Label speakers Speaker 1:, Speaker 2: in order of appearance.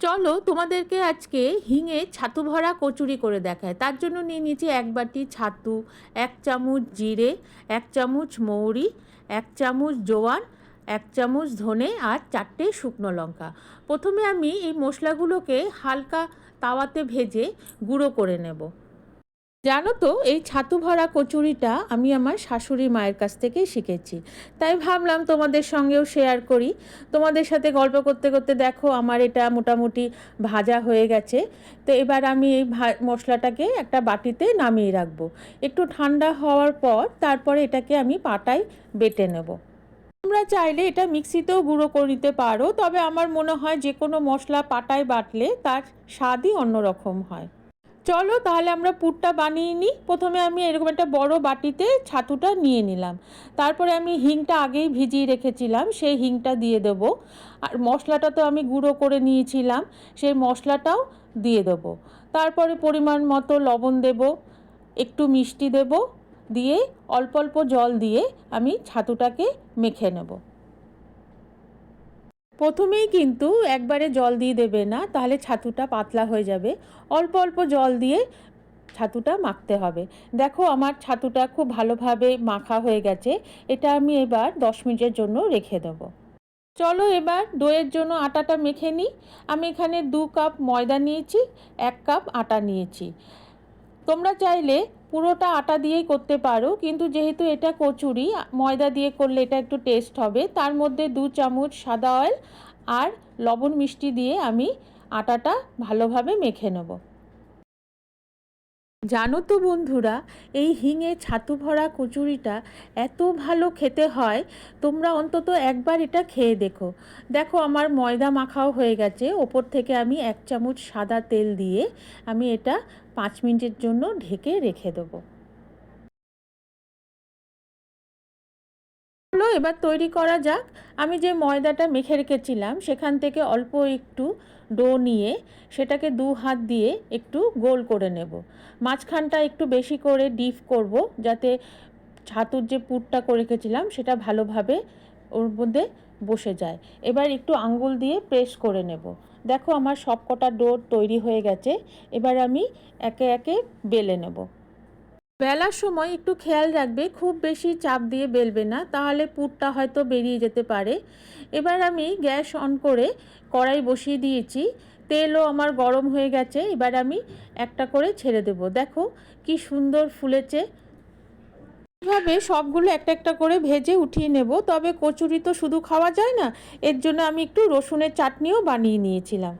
Speaker 1: চলো তোমাদেরকে আজকে হিঙে ছাতু ভরা কচুরি করে দেখায়। তার জন্য নিয়ে নিয়েছি 1 বাটি ছাতু, 1 চামচ জিরে, 1 চামচ মৌরি, 1 চামচ জোয়ান, 1 চামচ ধনে আর 4টে শুকনো লঙ্কা। প্রথমে আমি এই মশলাগুলোকে হালকা তাওয়াতে ভেজে গুঁড়ো করে নেব। জানো তো, এই ছাতু ভরা কচুরিটা আমি আমার শাশুড়ি মায়ের কাছ থেকেই শিখেছি, তাই ভাবলাম তোমাদের সঙ্গেও শেয়ার করি। তোমাদের সাথে গল্প করতে করতে দেখো আমার এটা মোটামুটি ভাজা হয়ে গেছে। তো এবার আমি এই মশলাটাকে একটা বাটিতে নামিয়ে রাখবো। একটু ঠান্ডা হওয়ার পর তারপরে এটাকে আমি পাটায় বেটে নেব। তোমরা চাইলে এটা মিক্সিতেও গুঁড়ো করে নিতে পারো, তবে আমার মনে হয় যে কোনো মশলা পাটায় বাটলে তার স্বাদই অন্যরকম হয়। চলো তাহলে আমরা পুরটা বানিয়ে নিই। প্রথমে আমি এরকম একটা বড় বাটিতে ছাতুটা নিয়ে নিলাম। তারপরে আমি হিংটা আগেই ভিজিয়ে রেখেছিলাম, সেই হিংটা দিয়ে দেব। আর মশলাটা তো আমি গুঁড়ো করে নিয়েছিলাম, সেই মশলাটাও দিয়ে দেব। তারপরে পরিমাণ মতো লবণ দেব, একটু মিষ্টি দেব, দিয়ে অল্প অল্প জল দিয়ে আমি ছাতুটাকে মেখে নেব। প্রথমেই কিন্তু একবারে জল দিয়ে দেবে না, তাহলে ছাতুটা পাতলা হয়ে যাবে। অল্প অল্প জল দিয়ে ছাতুটা মাখতে হবে। দেখো আমার ছাতুটা খুব ভালোভাবে মাখা হয়ে গেছে। এটা আমি এবার 10 মিনিটের জন্য রেখে দেব। চলো এবার দইয়ের জন্য আটাটা মেখে নিই। আমি এখানে 2 কাপ ময়দা নিয়েছি, 1 কাপ আটা নিয়েছি। তোমরা চাইলে পুরোটা আটা দিয়েই করতে পারো, কিন্তু যেহেতু এটা কচুরি, ময়দা দিয়ে করলে এটা একটু টেস্ট হবে। তার মধ্যে 2 চামচ সাদা অয়েল আর লবণ মিষ্টি দিয়ে আমি আটাটা ভালোভাবে মেখে নেব। জানো তো বন্ধুরা, এই হিঙে ছাতু ভরা কচুরিটা এত ভালো খেতে হয়, তোমরা অন্তত একবার এটা খেয়ে দেখো। দেখো আমার ময়দা মাখাও হয়ে গেছে। ওপর থেকে আমি 1 চামচ সাদা তেল দিয়ে আমি এটা 5 মিনিটের জন্য ঢেকে রেখে দেবো। চলো এবার তৈরি করা যাক। আমি যে ময়দাটা মেখে রেখেছিলাম সেখান থেকে অল্প একটু ডো নিয়ে সেটাকে 2 হাত দিয়ে একটু গোল করে নেব। মাঝখানটা একটু বেশি করে ডিপ করব, যাতে ছাতুর যে পুরটা করে রেখেছিলাম সেটা ভালোভাবে ওর মধ্যে বসে যায়। এবার একটু আঙ্গুল দিয়ে প্রেস করে নেব। দেখো আমার সবকটা ডো তৈরি হয়ে গেছে। এবার আমি একে একে বেলে নেব। বেলার সময় একটু খেয়াল রাখবে, খুব বেশি চাপ দিয়ে বেলবে না, তাহলে পুরটা হয়তো বেরিয়ে যেতে পারে। এবার আমি গ্যাস অন করে কড়াই বসিয়ে দিয়েছি। তেলও আমার গরম হয়ে গেছে। এবার আমি একটা করে ছেড়ে দেব। দেখো কি সুন্দর ফুলেছে। এভাবে সবগুলো একটা একটা করে ভেজে উঠিয়ে নেব। তবে কচুরি তো শুধু খাওয়া যায় না, এর জন্য আমি একটু রসুনের চাটনিও বানিয়ে নিয়েছিলাম।